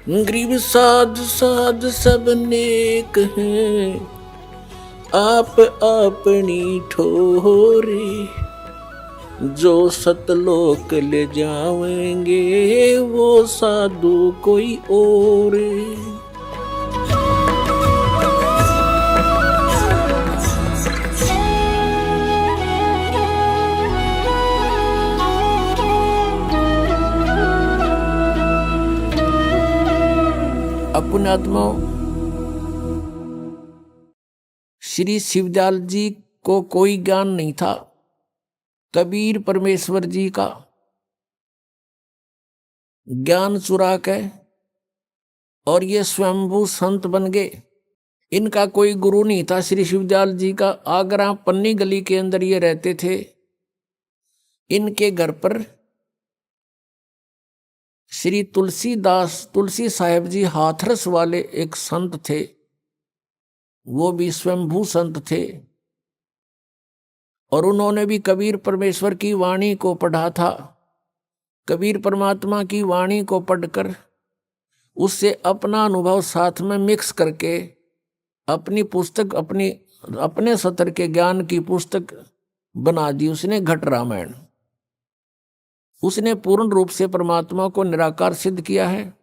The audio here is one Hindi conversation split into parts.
गरीब साध साध सब नेक हैं, आप अपनी ठोरी। जो सतलोक ले जावेंगे वो साधु कोई और। अपने आत्मा श्री शिवदयाल जी को कोई ज्ञान नहीं था। कबीर परमेश्वर जी का ज्ञान चुरा के और ये स्वयंभू संत बन गए। इनका कोई गुरु नहीं था। श्री शिवदयाल जी का आगरा पन्नी गली के अंदर ये रहते थे। इनके घर पर श्री तुलसी साहेब जी हाथरस वाले एक संत थे, वो भी स्वयंभू संत थे। और उन्होंने भी कबीर परमेश्वर की वाणी को पढ़ा था। कबीर परमात्मा की वाणी को पढ़कर उससे अपना अनुभव साथ में मिक्स करके अपनी पुस्तक अपने सतर के ज्ञान की पुस्तक बना दी उसने, घट रामायण। उसने पूर्ण रूप से परमात्मा को निराकार सिद्ध किया है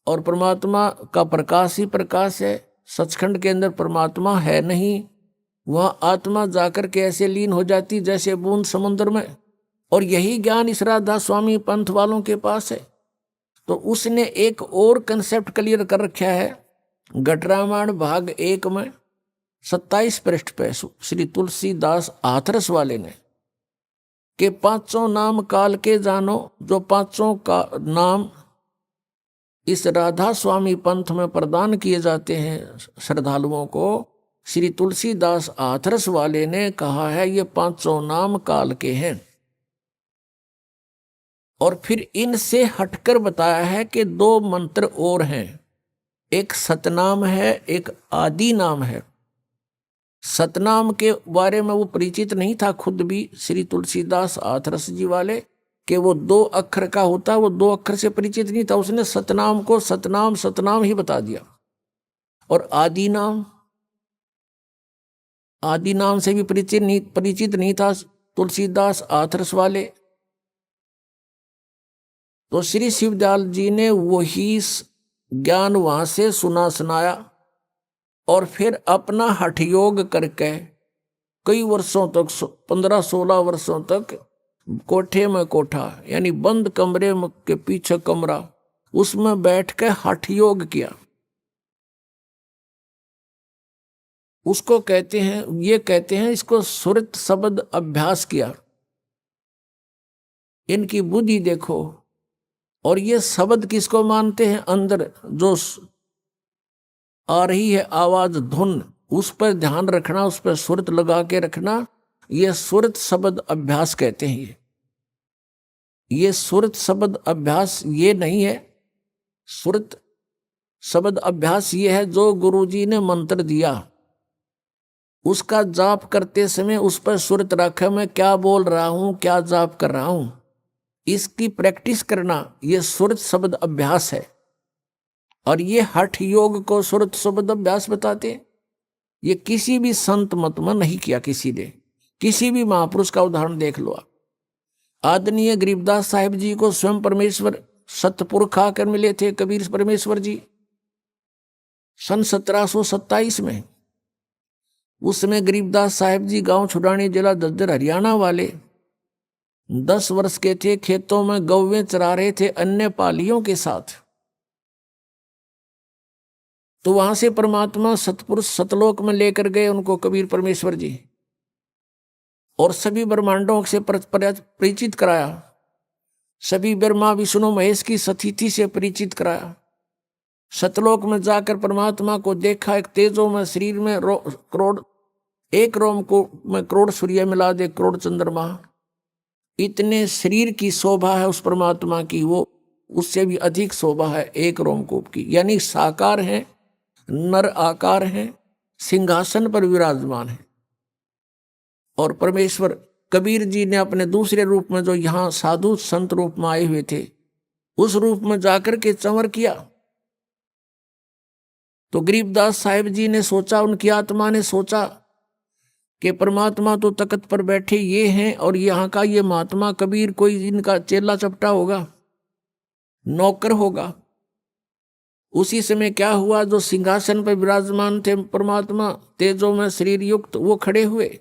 और परमात्मा का प्रकाश ही प्रकाश है। सचखंड के अंदर परमात्मा है नहीं, वह आत्मा जाकर के ऐसे लीन हो जाती जैसे बूंद समुद्र में। और यही ज्ञान इस राधा स्वामी पंथ वालों के पास है। तो उसने एक और कंसेप्ट क्लियर कर रखा है घट रामायण भाग 1 में 27 पृष्ठ पे श्री तुलसीदास हाथरस वाले ने कि पांचों नाम काल के जानो। जो पांचों का नाम इस राधा स्वामी पंथ में प्रदान किए जाते हैं श्रद्धालुओं को, श्री तुलसीदास हाथरस वाले ने कहा है ये पांचों नाम काल के हैं। और फिर इनसे हटकर बताया है कि 2 मंत्र और हैं, एक सतनाम है, एक आदि नाम है। सतनाम के बारे में वो परिचित नहीं था खुद भी श्री तुलसीदास हाथरस जी वाले, कि वो 2 अक्षर का होता, वो 2 अक्षर से परिचित नहीं था। उसने सतनाम को सतनाम ही बता दिया। और आदि नाम से भी परिचित नहीं था तुलसीदास हाथरस वाले। तो श्री शिवदयाल जी ने वही ज्ञान वहां से सुनाया और फिर अपना हठ योग करके कई वर्षों तक 15-16 वर्षों तक कोठे में कोठा यानी बंद कमरे के पीछे कमरा, उसमें बैठ के हठ योग किया। उसको कहते हैं इसको सुरत शब्द अभ्यास किया। इनकी बुद्धि देखो। और ये शब्द किसको मानते हैं? अंदर जो आ रही है आवाज धुन, उस पर ध्यान रखना, उस पर सुरत लगा के रखना, ये सुरत शब्द अभ्यास कहते हैं। ये सुरत शब्द अभ्यास ये नहीं है। सुरत शब्द अभ्यास ये है जो गुरुजी ने मंत्र दिया उसका जाप करते समय उस पर सुरत रखे, मैं क्या बोल रहा हूं, क्या जाप कर रहा हूं, इसकी प्रैक्टिस करना, ये सुरत शब्द अभ्यास है। और ये हठ योग को सुरत शब्द अभ्यास बताते हैं। ये किसी भी संत मत में नहीं किया किसी ने। किसी भी महापुरुष का उदाहरण देख लो आप। आदरणीय गरीबदास साहिब जी को स्वयं परमेश्वर सतपुरख आकर मिले थे, कबीर परमेश्वर जी, सन 1727 में। उस समय गरीबदास साहिब जी गांव छुड़ानी, जिला दद्दर, हरियाणा वाले 10 वर्ष के थे। खेतों में गौवें चरा रहे थे अन्य पालियों के साथ। तो वहां से परमात्मा सतपुरुष सतलोक में लेकर गए उनको कबीर परमेश्वर जी, और सभी ब्रह्मांडों से परिचित कराया। सभी ब्रह्मा विष्णु महेश की सतीथि से परिचित कराया। सतलोक में जाकर परमात्मा को देखा। एक तेजों में शरीर में करोड़, एक रोम को में करोड़ सूर्य मिला दे, करोड़ चंद्रमा, इतने शरीर की शोभा है उस परमात्मा की, वो उससे भी अधिक शोभा है एक रोमकूप की। यानी साकार है, नर आकार है, सिंहासन पर विराजमान है। और परमेश्वर कबीर जी ने अपने दूसरे रूप में, जो यहाँ साधु संत रूप में आए हुए थे, उस रूप में जाकर के चंवर किया। तो गरीबदास साहिब जी ने सोचा, उनकी आत्मा ने सोचा कि परमात्मा तो तख्त पर बैठे ये हैं और यहाँ का ये महात्मा कबीर कोई इनका चेला चपटा होगा, नौकर होगा। उसी समय क्या हुआ, जो सिंहासन पर विराजमान थे परमात्मा तेजो में शरीर युक्त, वो खड़े हुए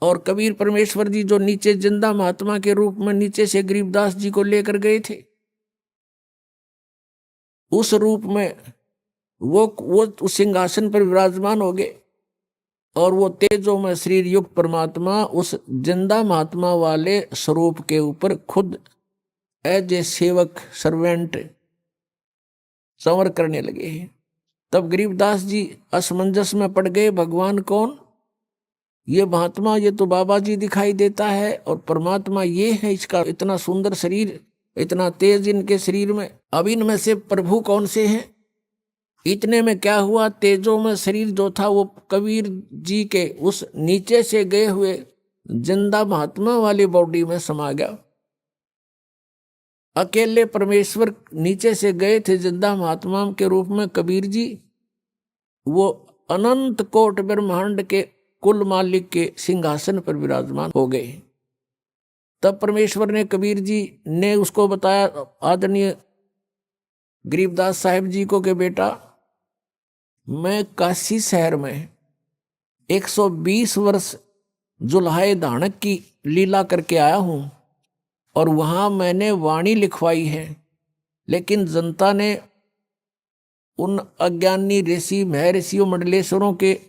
और कबीर परमेश्वर जी जो नीचे जिंदा महात्मा के रूप में नीचे से गरीबदास जी को लेकर गए थे, उस रूप में वो उस सिंहासन पर विराजमान हो गए और वो तेजो में शरीर युक्त परमात्मा उस जिंदा महात्मा वाले स्वरूप के ऊपर खुद एज ए सेवक सर्वेंट संवर करने लगे। तब गरीबदास जी असमंजस में पड़ गए, भगवान कौन, ये महात्मा ये तो बाबा जी दिखाई देता है और परमात्मा ये है, इसका इतना सुंदर शरीर, इतना तेज इनके शरीर में, अब इनमें से प्रभु कौन से हैं। इतने में क्या हुआ, तेजों में शरीर जो था वो कबीर जी के उस नीचे से गए हुए जिंदा महात्मा वाली बॉडी में समा गया। अकेले परमेश्वर नीचे से गए थे जिंदा महात्मा के रूप में कबीर जी, वो अनंत कोट ब्रह्मांड के कुल मालिक के सिंहासन पर विराजमान हो गए। तब परमेश्वर ने कबीर जी ने उसको बताया, आदरणीय गरीबदास साहिब जी को, कि बेटा मैं काशी शहर में 120 वर्ष जुल्हाए धानक की लीला करके आया हूं और वहां मैंने वाणी लिखवाई है, लेकिन जनता ने उन अज्ञानी ऋषि महर्षियों मंडलेश्वरों के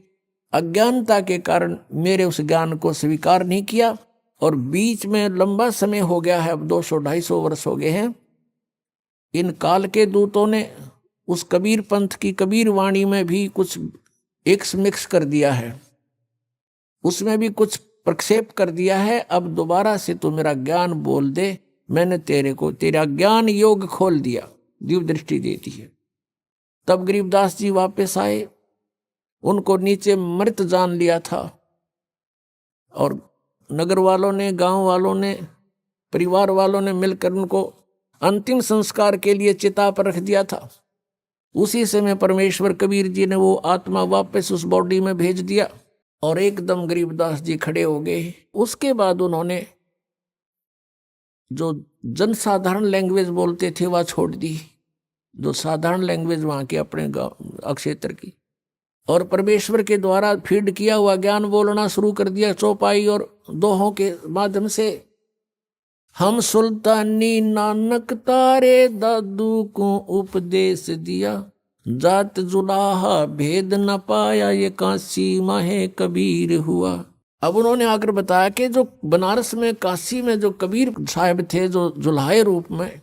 अज्ञानता के कारण मेरे उस ज्ञान को स्वीकार नहीं किया और बीच में लंबा समय हो गया है, अब 200-250 वर्ष हो गए हैं, इन काल के दूतों ने उस कबीर पंथ की कबीर वाणी में भी कुछ एक्स मिक्स कर दिया है, उसमें भी कुछ प्रक्षेप कर दिया है। अब दोबारा से तो मेरा ज्ञान बोल दे, मैंने तेरे को तेरा ज्ञान योग खोल दिया, दिव्य दृष्टि देती है। तब गरीबदास जी वापस आए, उनको नीचे मृत जान लिया था और नगर वालों ने, गांव वालों ने, परिवार वालों ने मिलकर उनको अंतिम संस्कार के लिए चिता पर रख दिया था। उसी समय परमेश्वर कबीर जी ने वो आत्मा वापस उस बॉडी में भेज दिया और एकदम गरीबदास जी खड़े हो गए। उसके बाद उन्होंने जो जनसाधारण लैंग्वेज बोलते थे वह छोड़ दी, जो साधारण लैंग्वेज वहाँ के अपने क्षेत्र की, और परमेश्वर के द्वारा फीड किया हुआ ज्ञान बोलना शुरू कर दिया चौपाई और दोहों के माध्यम से। हम सुल्तानी नानक तारे दादू को उपदेश दिया, जात जुलाहा भेद न पाया ये काशी माहे कबीर हुआ। अब उन्होंने आकर बताया कि जो बनारस में काशी में जो कबीर साहिब थे, जो जुल्हाए रूप में,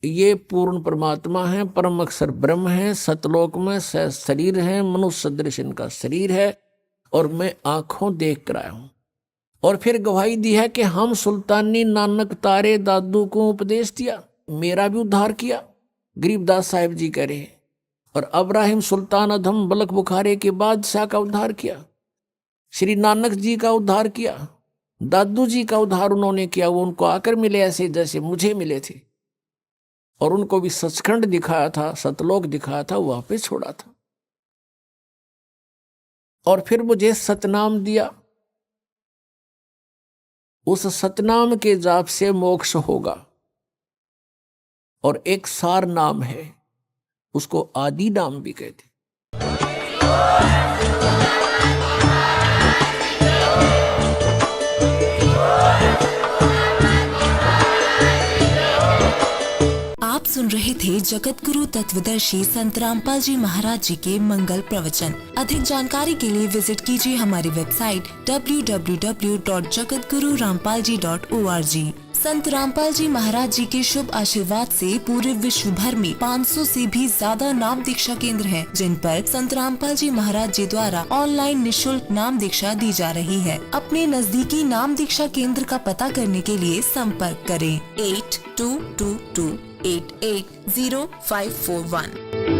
ये पूर्ण परमात्मा है, परम अक्षर ब्रह्म है, सतलोक में शरीर है, मनुष्य सदृश इनका शरीर है और मैं आंखों देख कर आया हूं। और फिर गवाही दी है कि हम सुल्तानी नानक तारे दादू को उपदेश दिया, मेरा भी उद्धार किया, गरीबदास साहिब जी कह रहे, और अब्राहिम सुल्तान अधम बलक बुखारे के बादशाह का उद्धार किया, श्री नानक जी का उद्धार किया, दादू जी का उद्धार उन्होंने किया। वो उनको आकर मिले ऐसे जैसे मुझे मिले थे और उनको भी सचखंड दिखाया था, सतलोक दिखाया था, वहां पे छोड़ा था। और फिर मुझे सतनाम दिया, उस सतनाम के जाप से मोक्ष होगा। और एक सार नाम है, उसको आदि नाम भी कहते। आप सुन रहे थे जगत गुरु तत्वदर्शी संत रामपाल जी महाराज जी के मंगल प्रवचन। अधिक जानकारी के लिए विजिट कीजिए हमारी वेबसाइट www.jagatgururampalji.org। संत रामपाल जी महाराज जी के शुभ आशीर्वाद से पूरे विश्व भर में 500 से भी ज्यादा नाम दीक्षा केंद्र हैं, जिन पर संत रामपाल जी महाराज जी द्वारा ऑनलाइन निशुल्क नाम दीक्षा दी जा रही है। अपने नजदीकी नाम दीक्षा केंद्र का पता करने के लिए संपर्क करें 8222880541।